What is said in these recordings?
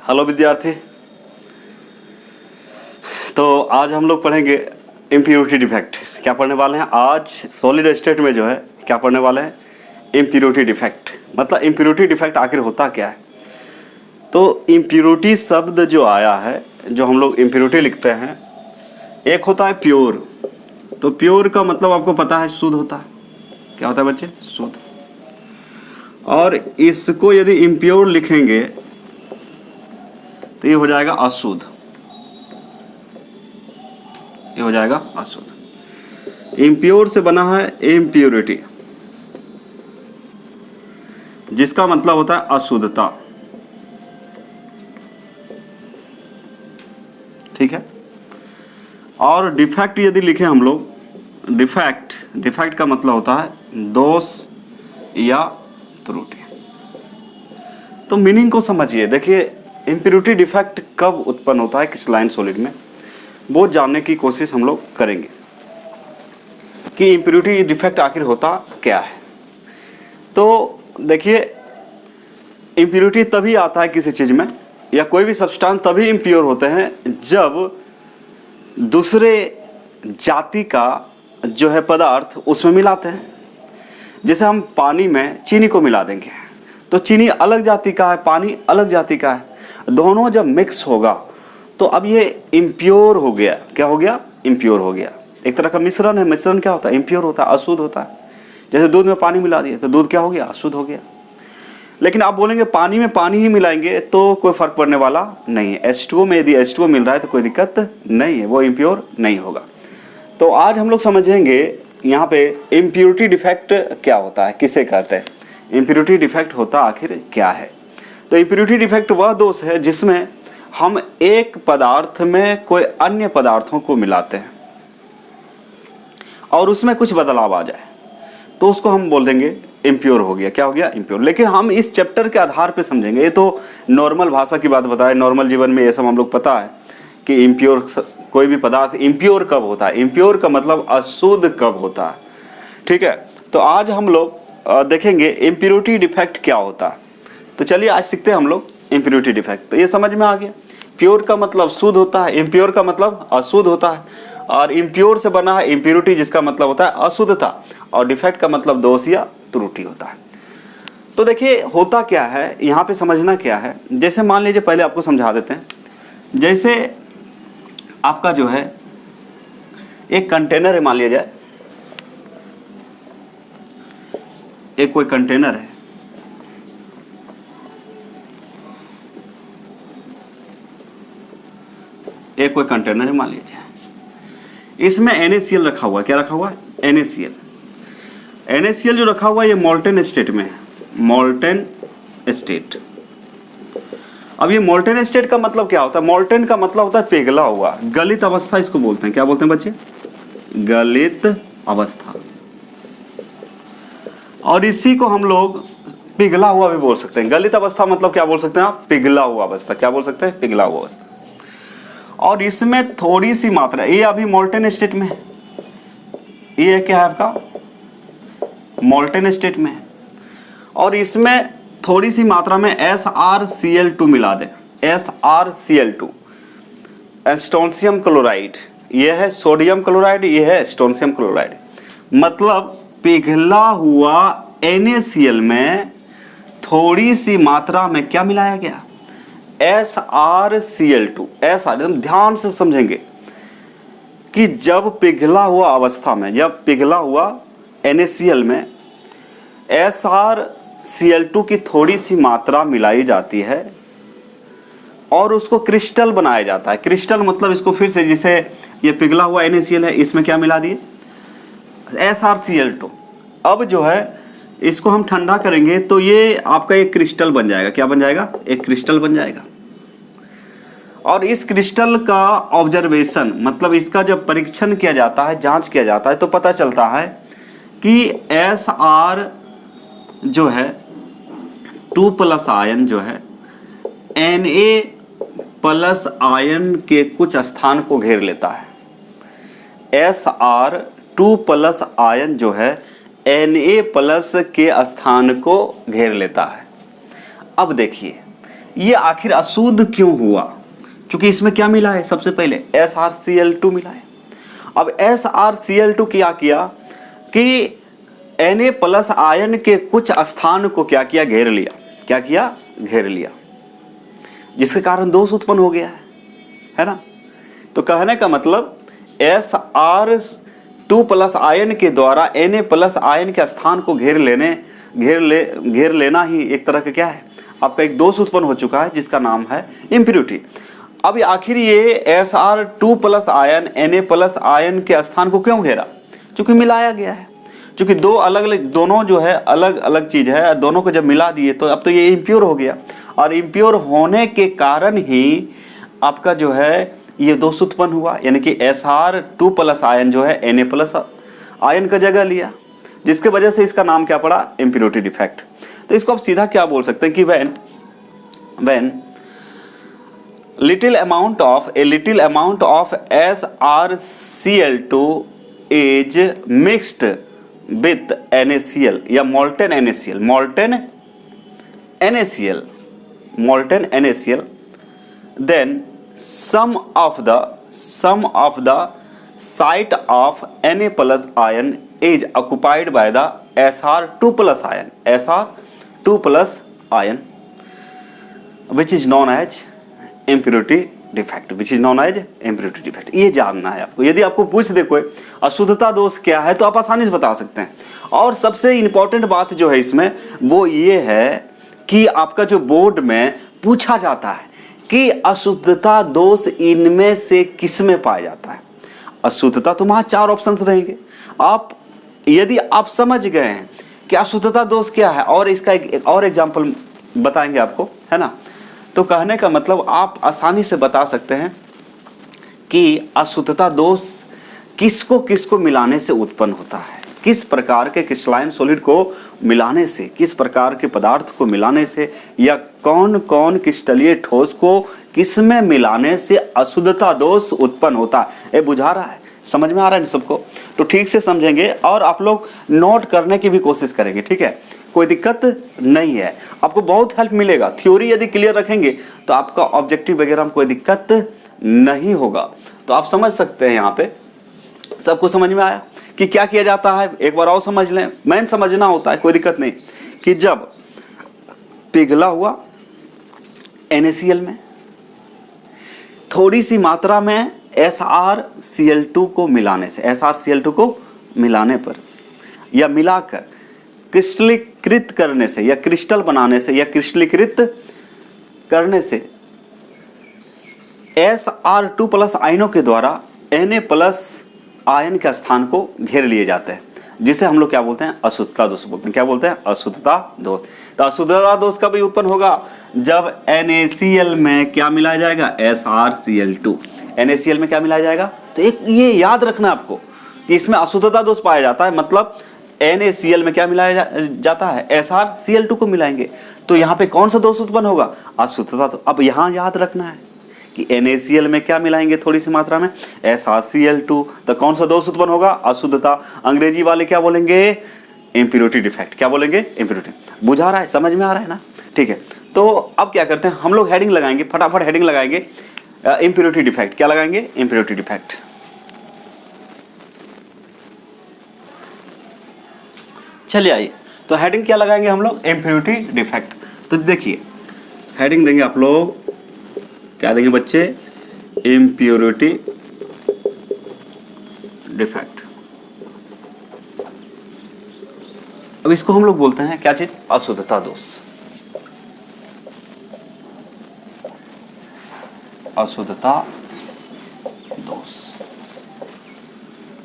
Hello विद्यार्थी। तो आज हम लोग पढ़ेंगे इम्प्योरिटी डिफेक्ट। क्या पढ़ने वाले हैं आज? सॉलिड स्टेट में जो है क्या पढ़ने वाले हैं? Impurity defect. मतलब इम्प्योरिटी डिफेक्ट आखिर होता क्या है? तो इम्प्योरिटी शब्द जो आया है, जो हम लोग इम्प्योरिटी लिखते हैं, एक होता है प्योर। तो प्योर का मतलब आपको पता है शुद्ध होता है। क्या होता है बच्चे? शुद्ध। और इसको यदि इम्प्योर लिखेंगे तो ये हो जाएगा अशुद्ध। ये हो जाएगा अशुद्ध। इम्प्योर से बना है इम्प्योरिटी, जिसका मतलब होता है अशुद्धता। ठीक है। और डिफेक्ट यदि लिखें हम लोग, डिफेक्ट का मतलब होता है दोष या त्रुटि। तो मीनिंग को समझिए। देखिए, इम्प्योरिटी डिफेक्ट कब उत्पन्न होता है किस लाइन सॉलिड में, वो जानने की कोशिश हम लोग करेंगे कि इम्प्योरिटी डिफेक्ट आखिर होता क्या है। तो देखिए, इम्प्योरिटी तभी आता है किसी चीज़ में या कोई भी सब्सटेंस तभी इम्प्योर होते हैं जब दूसरे जाति का जो है पदार्थ उसमें मिलाते हैं। जैसे हम पानी में चीनी को मिला देंगे तो चीनी अलग जाति का है, पानी अलग जाति का है, दोनों जब मिक्स होगा तो अब ये इम्प्योर हो गया। क्या हो गया? इम्प्योर हो गया। एक तरह का मिश्रण है। मिश्रण क्या होता है? इम्प्योर होता है, अशुद्ध होता है। जैसे दूध में पानी मिला दिए तो दूध क्या हो गया? अशुद्ध हो गया। लेकिन आप बोलेंगे पानी में पानी ही मिलाएंगे तो कोई फर्क पड़ने वाला नहीं है। H2O में यदि H2O मिल रहा है तो कोई दिक्कत नहीं है, वो इम्प्योर नहीं होगा। तो आज हम लोग समझेंगे यहाँ पे इम्प्योरिटी डिफेक्ट क्या होता है, किसे कहते हैं, इम्प्योरिटी डिफेक्ट होता आखिर क्या है। तो इम्प्योरिटी डिफेक्ट वह दोष है जिसमें हम एक पदार्थ में कोई अन्य पदार्थों को मिलाते हैं और उसमें कुछ बदलाव आ जाए तो उसको हम बोल देंगे इम्प्योर हो गया। क्या हो गया? इम्प्योर। लेकिन हम इस चैप्टर के आधार पे समझेंगे। ये तो नॉर्मल भाषा की बात बताए, नॉर्मल जीवन में ये सब हम लोग पता है कि इम्प्योर कोई भी पदार्थ इम्प्योर कब होता है। इम्प्योर का मतलब अशुद्ध कब होता है। ठीक है। तो आज हम लोग देखेंगे इम्प्योरिटी डिफेक्ट क्या होता है। तो चलिए आज सीखते हैं हम लोग इम्प्योरिटी डिफेक्ट। तो ये समझ में आ गया। प्योर का मतलब शुद्ध होता है, इम्प्योर का मतलब अशुद्ध होता है, और इम्प्योर से बना है इम्प्योरिटी जिसका मतलब होता है अशुद्धता, और डिफेक्ट का मतलब दोष या त्रुटि होता है। तो देखिए होता क्या है, यहाँ पे समझना क्या है। जैसे मान लीजिए, पहले आपको समझा देते हैं। जैसे आपका जो है एक कंटेनर है, मान लिया जाए एक कोई कंटेनर है, एक कोई कंटेनर है मान लीजिए, इसमें NaCl रखा हुआ है। क्या रखा हुआ है? NaCl। NaCl जो रखा हुआ है ये मोल्टेन स्टेट में है, मोल्टेन स्टेट। अब ये मोल्टेन स्टेट का मतलब क्या होता है? मोल्टेन का मतलब होता है पिघला हुआ, गलित अवस्था इसको बोलते हैं। क्या बोलते हैं बच्चे? गलित अवस्था। और इसी को हम लोग पिघला हुआ भी बोल सकते हैं। गलित अवस्था मतलब क्या बोल सकते हैं आप? पिघला हुआ अवस्था। क्या बोल सकते हैं? पिघला हुआ अवस्था। और इसमें थोड़ी सी मात्रा, ये अभी मोल्टेन स्टेट में है, ये क्या है आपका? मोल्टेन स्टेट में है। और इसमें थोड़ी सी मात्रा में SrCl2 मिला दें। SrCl2 strontium chloride. यह है सोडियम क्लोराइड, यह है स्टोनशियम क्लोराइड। मतलब पिघला हुआ NaCl में थोड़ी सी मात्रा में क्या मिलाया गया? SrCl2। एकदम ध्यान से समझेंगे कि जब पिघला हुआ अवस्था में, जब पिघला हुआ NaCl में SrCl2 की थोड़ी सी मात्रा मिलाई जाती है और उसको क्रिस्टल बनाया जाता है। क्रिस्टल मतलब इसको फिर से, जिसे ये पिघला हुआ NaCl है, इसमें क्या मिला दिए? SrCl2। अब जो है इसको हम ठंडा करेंगे तो ये आपका एक क्रिस्टल बन जाएगा। क्या बन जाएगा? एक क्रिस्टल बन जाएगा। और इस क्रिस्टल का ऑब्जर्वेशन मतलब इसका जब परीक्षण किया जाता है, जांच किया जाता है, तो पता चलता है कि Sr जो है 2+ आयन जो है Na+ आयन के कुछ स्थान को घेर लेता है। Sr2+ आयन जो है Na+ के स्थान को घेर लेता है। अब देखिए ये आखिर अशुद्ध क्यों हुआ? क्योंकि इसमें क्या मिला है? सबसे पहले SrCl2 मिला है। अब SrCl2 क्या किया कि Na+ आयन के कुछ स्थान को क्या किया? घेर लिया। क्या किया? घेर लिया, जिसके कारण दोष उत्पन्न हो गया है ना। तो कहने का मतलब Sr2+ आयन के द्वारा Na+ आयन के स्थान को घेर लेना ही एक तरह का क्या है? आपका एक दोष उत्पन्न हो चुका है, जिसका नाम है इम्प्योरिटी। अब आखिर ये Sr2+ आयन Na+ आयन के स्थान को क्यों घेरा? क्योंकि मिलाया गया है। क्योंकि दो अलग अलग, दोनों जो है अलग अलग चीज है, दोनों को जब मिला दिए तो अब तो ये इम्प्योर हो गया, और इम्प्योर होने के कारण ही आपका जो है ये दोष उत्पन्न हुआ। यानी कि Sr2+ आयन जो है Na+ आयन का जगह लिया, जिसके वजह से इसका नाम क्या पड़ा? Impurity defect. तो इसको आप सीधा क्या बोल सकते हैं कि when little amount of SrCl2 is mixed with NaCl या molten NaCl, then some of the site of Na+ ion is occupied by the Sr2+ ion, which is known as impurity defect, ये जानना है आपको। यदि आपको पूछ दे कोई अशुद्धता दोष क्या है तो आप आसानी से बता सकते हैं। और सबसे इंपॉर्टेंट बात जो है इसमें वो ये है कि आपका जो बोर्ड में पूछा जाता है कि अशुद्धता दोष इनमें से किस में पाया जाता है। अशुद्धता तो वहां 4 ऑप्शंस रहेंगे। यदि आप समझ गए हैं कि अशुद्धता दोष क्या है और इसका एक और एग्जाम्पल बताएंगे आपको, है ना, तो कहने का मतलब आप आसानी से बता सकते हैं कि अशुद्धता दोष किसको किसको मिलाने से उत्पन्न होता है, किस प्रकार के क्रिस्टलाइन सॉलिड को मिलाने से, किस प्रकार के पदार्थ को मिलाने से, या कौन कौन क्रिस्टलीय ठोस को किस में मिलाने से अशुद्धता दोष उत्पन्न होता है। ये बुझा रहा है? समझ में आ रहा है सबको? तो ठीक से समझेंगे और आप लोग नोट करने की भी कोशिश करेंगे, ठीक है? कोई दिक्कत नहीं है, आपको बहुत हेल्प मिलेगा। थ्योरी यदि क्लियर रखेंगे तो आपका ऑब्जेक्टिव वगैरह में कोई दिक्कत नहीं होगा। तो आप समझ सकते हैं, यहाँ पे सबको समझ में आया कि क्या किया जाता है? एक बार और समझ लें, मेन समझना होता है, कोई दिक्कत नहीं। कि जब पिघला हुआ NaCl में थोड़ी सी मात्रा में SrCl2 को मिलाने पर या मिलाकर क्रिस्टलीकृत करने से या क्रिस्टल बनाने से या क्रिस्टलीकृत करने से Sr2+ आयनों के द्वारा Na+ आयन के स्थान को घेर लिए जाते हैं, जिसे हम लोग क्या बोलते हैं? अशुद्धता दोष बोलते हैं। क्या बोलते हैं? अशुद्धता दोष। तो अशुद्धता दोष कब उत्पन्न होगा? जब NaCl में क्या मिलाया जाएगा? SrCl2। NaCl में क्या मिलाया जाएगा? तो एक ये याद रखना आपको कि इसमें अशुद्धता दोष पाया जाता है, मतलब NaCl में क्या मिलाया जाता है? SrCl2 को मिलाएंगे। तो यहाँ पे कौन सा दोष उत्पन्न होगा? अशुद्धता। तो अब यहाँ याद रखना है कि NaCl में क्या मिलाएंगे थोड़ी सी मात्रा में? SrCl2। तो कौन सा दोष उत्पन्न होगा? अशुद्धता। अंग्रेजी वाले क्या बोलेंगे? Impurity defect. क्या बोलेंगे? इम्प्योरिटी। बुझा रहा है? समझ में आ रहा है ना? ठीक है। तो अब क्या करते हैं हम लोग? हेडिंग लगाएंगे, फटाफट हेडिंग लगाएंगे। Impurity defect. क्या लगाएंगे? Impurity defect. चलिए आइए, तो हेडिंग क्या लगाएंगे हम लोग? Impurity defect. तो देखिए हेडिंग देंगे आप लोग, क्या देंगे बच्चे? Impurity defect. अब इसको हम लोग बोलते हैं क्या चीज? अशुद्धता दोष। अशुद्धता दोष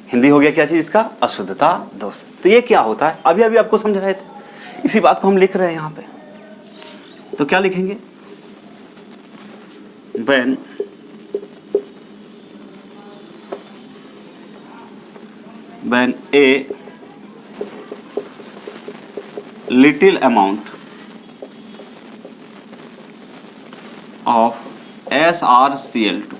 हिंदी हो गया क्या चीज इसका? अशुद्धता दोष। तो ये क्या होता है? अभी अभी आपको समझाए थे, इसी बात को हम लिख रहे हैं यहाँ पे। तो क्या लिखेंगे? when a little amount of SrCl2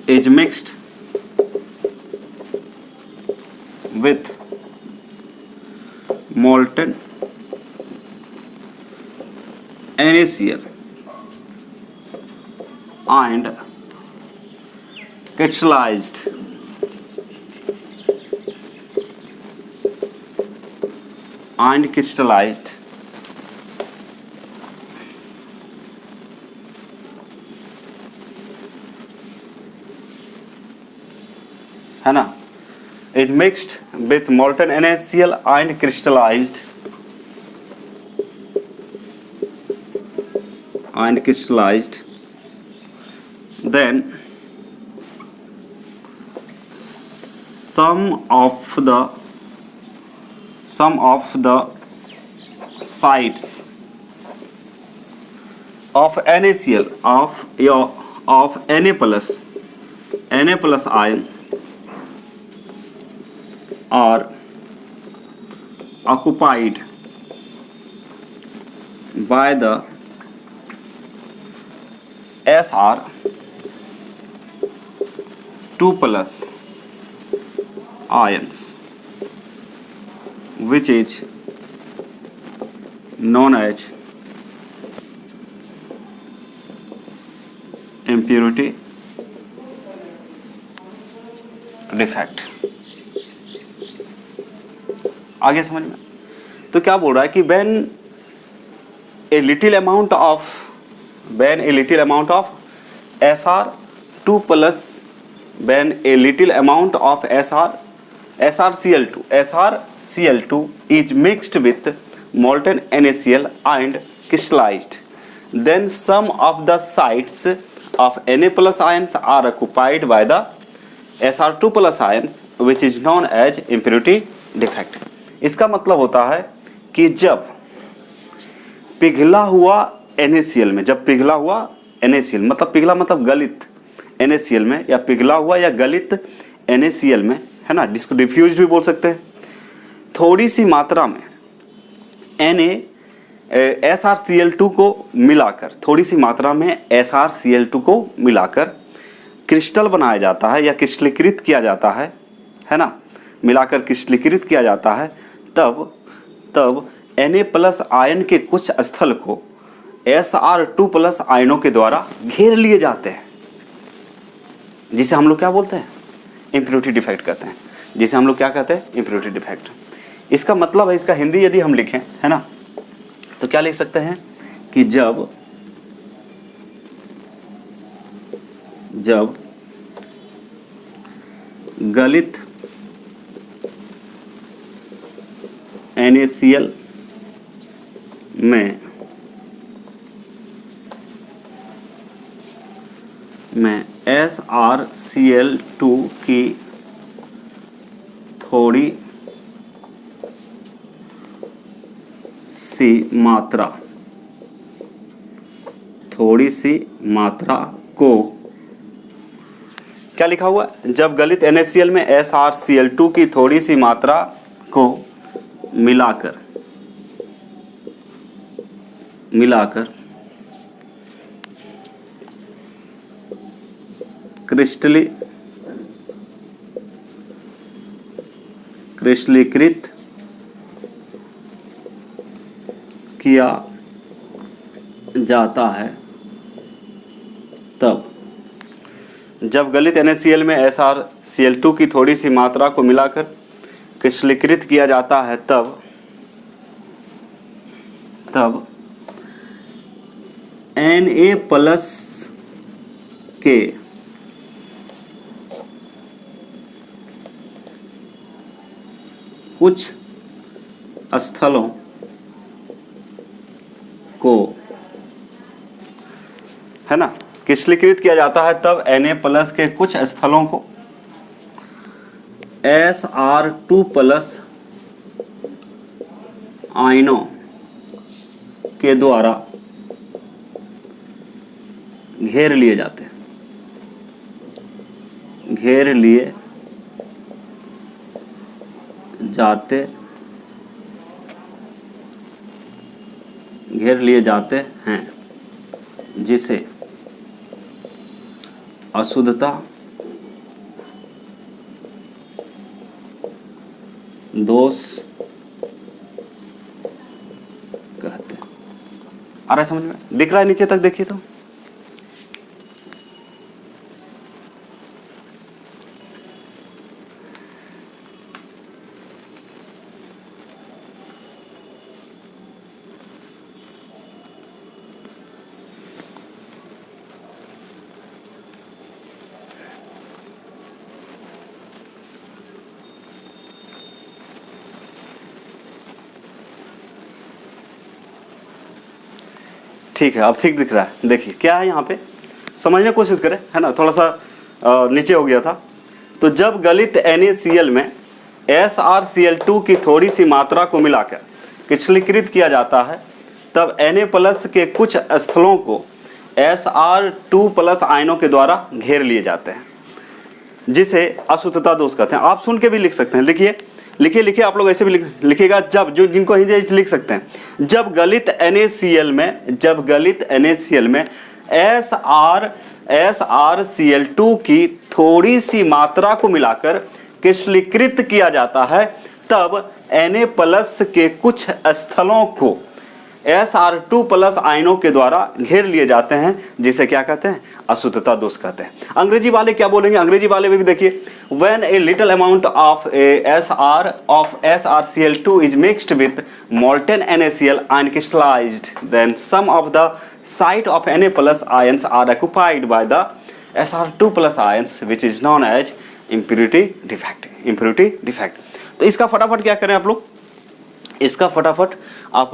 is mixed molten NaCl and crystallized है ना, is mixed with molten NaCl and crystallized then some of the sites of NaCl of Na plus ion are occupied by the Sr2 plus ions, which is known as impurity defect। आगे समझ में? तो क्या बोल रहा है कि when a little amount of Sr2 plus SrCl2 is mixed with molten NaCl and crystallized, then some of the sites of Na plus ions are occupied by the Sr2 plus ions, which is known as impurity defect। इसका मतलब होता है कि जब पिघला हुआ NaCl में, मतलब पिघला मतलब गलित NaCl में, या पिघला हुआ या गलित NaCl में, है ना, जिसको डिफ्यूज भी बोल सकते हैं, थोड़ी सी मात्रा में SrCl2 को मिलाकर क्रिस्टल बनाया जाता है या क्रिस्टलीकृत किया जाता है ना, मिलाकर क्रिस्टलीकृत किया जाता है, तब Na प्लस आयन के कुछ स्थल को Sr2 प्लस आयनों के द्वारा घेर लिए जाते हैं, जिसे हम लोग क्या बोलते हैं? इम्प्योरिटी डिफेक्ट कहते हैं। जिसे हम लोग क्या कहते हैं? Impurity defect. इसका मतलब है, इसका हिंदी यदि हम लिखें, है ना, तो क्या लिख सकते हैं कि जब गलित NaCl में SrCl2 की थोड़ी सी मात्रा को, क्या लिखा हुआ है? जब गलित NaCl में SrCl2 की थोड़ी सी मात्रा को मिलाकर क्रिस्टलीकृत किया जाता है, तब जब गलित NaCl में SrCl2 की थोड़ी सी मात्रा को मिलाकर क्रिस्टलीकृत किया जाता है, तब Na प्लस के कुछ स्थलों को, है ना, क्रिस्टलीकृत किया जाता है, तब Na प्लस के कुछ स्थलों को Sr2 प्लस आयनों के द्वारा घेर लिए जाते हैं, जिसे अशुद्धता, दोष रहा है समझ में? दिख रहा है नीचे तक? देखिए तो ठीक है, अब ठीक दिख रहा है। देखिए क्या है यहाँ पे, समझने की कोशिश करें, है ना? थोड़ा सा नीचे हो गया था। तो जब गलित NaCl में SrCl2 की थोड़ी सी मात्रा को मिलाकर क्रिस्टलीकृत किया जाता है, तब Na+ के कुछ स्थलों को Sr2+ आयनों के द्वारा घेर लिए जाते हैं, जिसे अशुद्धता दोष कहते हैं। आप सुन के भी लिख सकते हैं, लिखिए लिखिए लिखिए, आप लोग ऐसे भी लिखिएगा। जब जो जिनको हिंदी लिख सकते हैं, जब गलित NaCl में SrCl2 की थोड़ी सी मात्रा को मिलाकर क्रिस्टलीकृत किया जाता है, तब Na+ के कुछ स्थलों को Sr2+ आयनों के द्वारा घेर लिए जाते हैं, जिसे क्या कहते हैं? अशुद्धता दोष कहते हैं। अंग्रेजी वाले क्या बोलेंगे? अंग्रेजी वाले में भी देखिए, when a little amount of SrCl2 is mixed with molten NaCl and crystallized, then some of the site of Na+ ions are occupied by the Sr2+ ions, which is known as impurity defect। impurity defect। तो इसका फटाफट क्या करें आप लोग? इसका फटाफट आप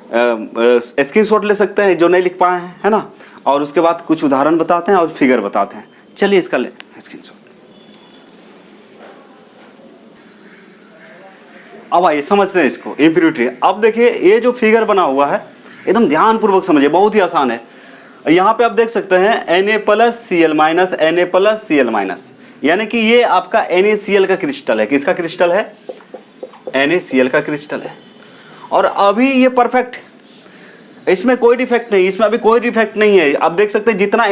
स्क्रीनशॉट ले सकते हैं जो नहीं लिख पाए हैं, है ना? और उसके बाद कुछ उदाहरण बताते हैं और फिगर बताते हैं। चलिए इसका ले स्क्रीनशॉट। अब आइए समझते हैं इसको, इम्प्योरिटी। अब देखिए ये जो फिगर बना हुआ है, एकदम ध्यानपूर्वक समझिए, बहुत ही आसान है। यहाँ पे आप देख सकते हैं Na+Cl-, यानी कि ये आपका NaCl का क्रिस्टल है। किसका क्रिस्टल है? NaCl का क्रिस्टल है। और अभी ये परफेक्ट, इसमें कोई डिफेक्ट नहीं, इसमें अभी कोई डिफेक्ट नहीं है। आप देख सकते हैं जितना Na+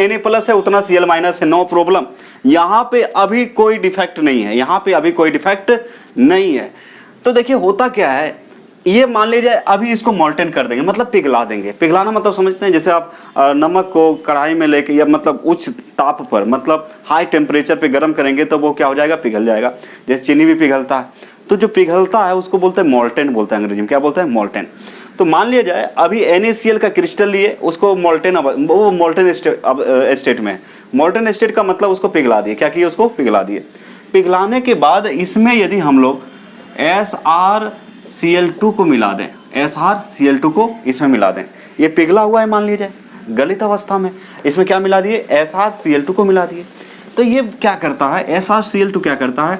है उतना Cl- है, नो प्रॉब्लम। यहाँ पे अभी कोई डिफेक्ट नहीं है, यहाँ पे अभी कोई डिफेक्ट नहीं है। तो देखिए होता क्या है, ये मान लीजिए अभी इसको मोल्टेन कर देंगे, मतलब पिघला देंगे। पिघलाना मतलब समझते हैं, जैसे आप नमक को कढ़ाई में लेके या मतलब उच्च ताप पर, मतलब हाई टेम्परेचर पे गर्म करेंगे तो वो क्या हो जाएगा? पिघल जाएगा। जैसे चीनी भी पिघलता है, तो जो पिघलता है उसको बोलते हैं मोल्टेन, बोलते हैं अंग्रेजी में। क्या बोलते हैं? मोल्टेन। तो मान लिया जाए अभी NaCl का क्रिस्टल लिए, उसको मोल्टेन, वो मोल्टेन स्टेट में। मोल्टेन स्टेट का मतलब उसको पिघला दिए। क्या किए? उसको पिघला दिए। पिघलाने के बाद इसमें यदि हम लोग SrCl2 को मिला दें, SrCl2 को इसमें मिला दें, ये पिघला हुआ है मान लीजिए गलित अवस्था में, इसमें क्या मिला दिए? SrCl2 को मिला दिए। तो ये क्या करता है? SrCl2 क्या करता है?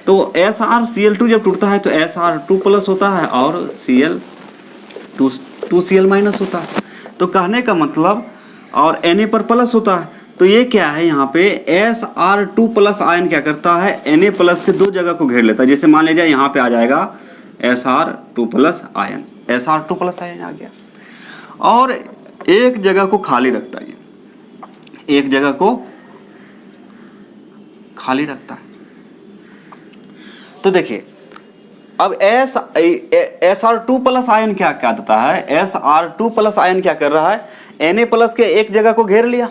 तो SrCl2 जब टूटता है तो Sr2+ होता है और Cl2Cl- होता है। तो कहने का मतलब, और Na पर प्लस होता है, तो ये क्या है? यहाँ पे Sr2+ आयन क्या करता है? Na+ के दो जगह को घेर लेता है। जैसे मान लीजिए यहाँ पे आ जाएगा Sr2+ आयन, Sr2+ आयन आ गया, और एक जगह को खाली रखता है, एक जगह को खाली रखता है। तो देखिए अब Sr2+ आयन क्या करता है? Sr2+ आयन क्या कर रहा है? Na+ के एक जगह को घेर लिया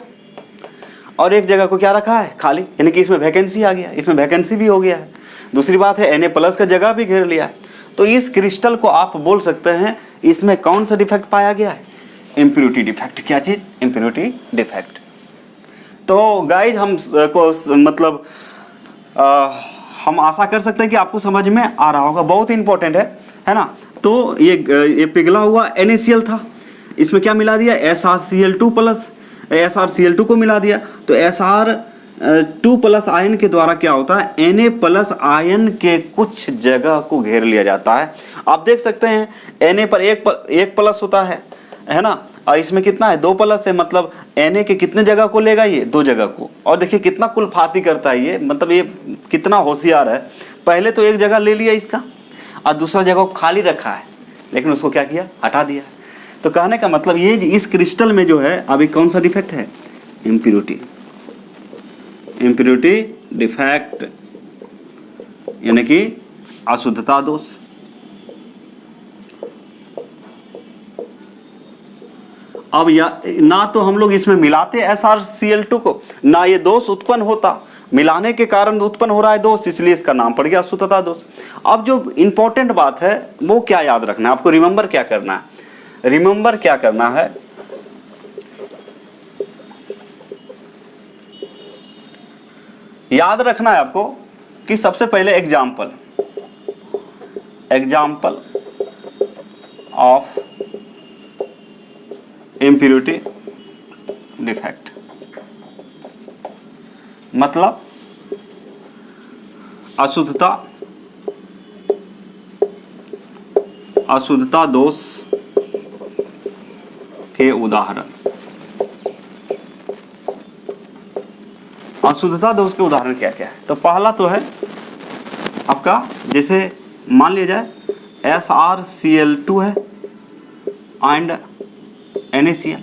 और एक जगह को क्या रखा है? खाली, यानी कि इसमें वैकेंसी आ गया, इसमें वैकेंसी भी हो गया है। दूसरी बात है Na+ का जगह भी घेर लिया है। तो इस क्रिस्टल को आप बोल सकते हैं इसमें कौन सा डिफेक्ट पाया गया है? Impurity defect. क्या चीज? Impurity defect. तो गाइज हम को मतलब हम आशा कर सकते हैं कि आपको समझ में आ रहा होगा, बहुत ही इंपॉर्टेंट है ना? तो ये पिघला हुआ NaCl था, इसमें क्या मिला दिया? SrCl2+, SrCl2 को मिला दिया। तो Sr2+ आयन के द्वारा क्या होता है? Na+ आयन के कुछ जगह को घेर लिया जाता है। आप देख सकते हैं Na पर एक प्लस होता है ना? और इसमें कितना है? 2+ है, मतलब Na के कितने जगह को लेगा? ये 2 जगह को। और देखिए कितना कुलफाती करता है ये, मतलब ये कितना होशियार है। पहले तो एक जगह ले लिया इसका और दूसरा जगह को खाली रखा है, लेकिन उसको क्या किया? हटा दिया। तो कहने का मतलब ये इस क्रिस्टल में जो है अभी कौन सा डिफेक्ट है? इम्प्योरिटी, इम्प्योरिटी डिफेक्ट, यानी कि अशुद्धता दोष। अब या ना तो हम लोग इसमें मिलाते SrCl2 को, ना ये दोष उत्पन्न होता, मिलाने के कारण उत्पन्न हो रहा है दोष, इसलिए इसका नाम पड़ गया अशुद्धता दोष। अब जो इंपॉर्टेंट बात है वो क्या याद रखना है आपको, रिमेंबर क्या करना है, रिमेंबर क्या करना है, याद रखना है आपको कि सबसे पहले एग्जाम्पल ऑफ इम्प्योरिटी डिफेक्ट, मतलब अशुद्धता दोष के उदाहरण। अशुद्धता दोष के उदाहरण क्या क्या है, तो पहला तो है आपका, जैसे मान लिया जाए SrCl2 है एंड NaCl।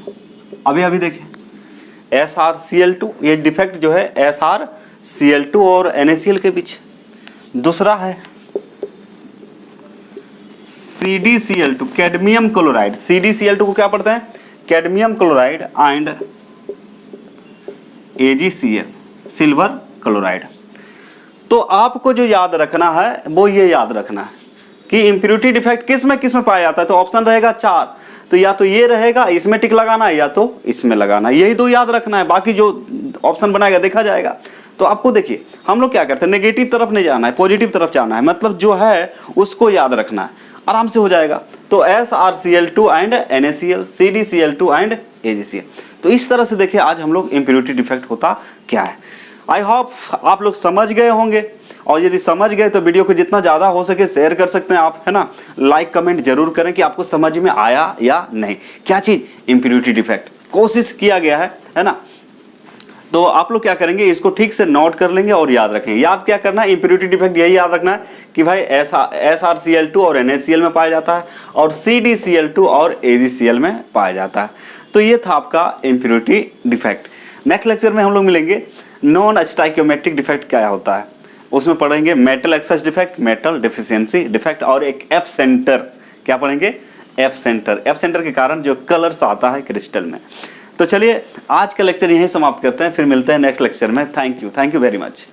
अभी देखिए SrCl2, ये डिफेक्ट जो है SrCl2 और NaCl के बीच। दूसरा है CdCl2, कैडमियम क्लोराइड। CdCl2 को क्या पढ़ते हैं, cadmium chloride and AgCl, silver chloride. तो आपको जो याद रखना है वो ये याद रखना है कि इम्प्योरिटी डिफेक्ट किस में पाया जाता है, तो ऑप्शन रहेगा 4, तो या तो ये रहेगा, इसमें टिक लगाना है, या तो इसमें लगाना है, यही दो याद रखना है, बाकी जो ऑप्शन बनाएगा देखा जाएगा। तो आपको देखिए हम लोग क्या करते हैं, नेगेटिव तरफ नहीं जाना है, पॉजिटिव तरफ जाना है, मतलब जो है उसको याद रखना है, आराम से हो जाएगा। तो SrCl2 and NaCl, CdCl2 and AgCl। तो इस तरह से देखिए आज हम लोग इम्प्योरिटी डिफेक्ट होता क्या है। आई होप आप लोग समझ गए होंगे, और यदि समझ गए तो वीडियो को जितना ज़्यादा हो सके शेयर कर सकते हैं आप, है ना। लाइक कमेंट जरूर करें कि आपको समझ में आया या नहीं, क्या चीज़, इम्प्योरिटी डिफेक्ट कोशिश किया गया है ना। तो आप लोग क्या करेंगे, इसको ठीक से नोट कर लेंगे और याद रखेंगे। याद क्या करना है, इम्प्योरिटी डिफेक्ट यही याद रखना है कि भाई SrCl2 और NaCl में पाया जाता है, और CdCl2 और AgCl में पाया जाता है। तो ये था आपका इम्प्योरिटी डिफेक्ट। नेक्स्ट लेक्चर में हम लोग मिलेंगे नॉन स्टाइकियोमेट्रिक डिफेक्ट क्या होता है, उसमें पढ़ेंगे metal access defect, metal deficiency defect, और एक F सेंटर। क्या पढ़ेंगे, F सेंटर के कारण जो कलर्स आता है क्रिस्टल में। तो चलिए आज का लेक्चर यहीं समाप्त करते हैं, फिर मिलते हैं नेक्स्ट लेक्चर में। Thank you very much.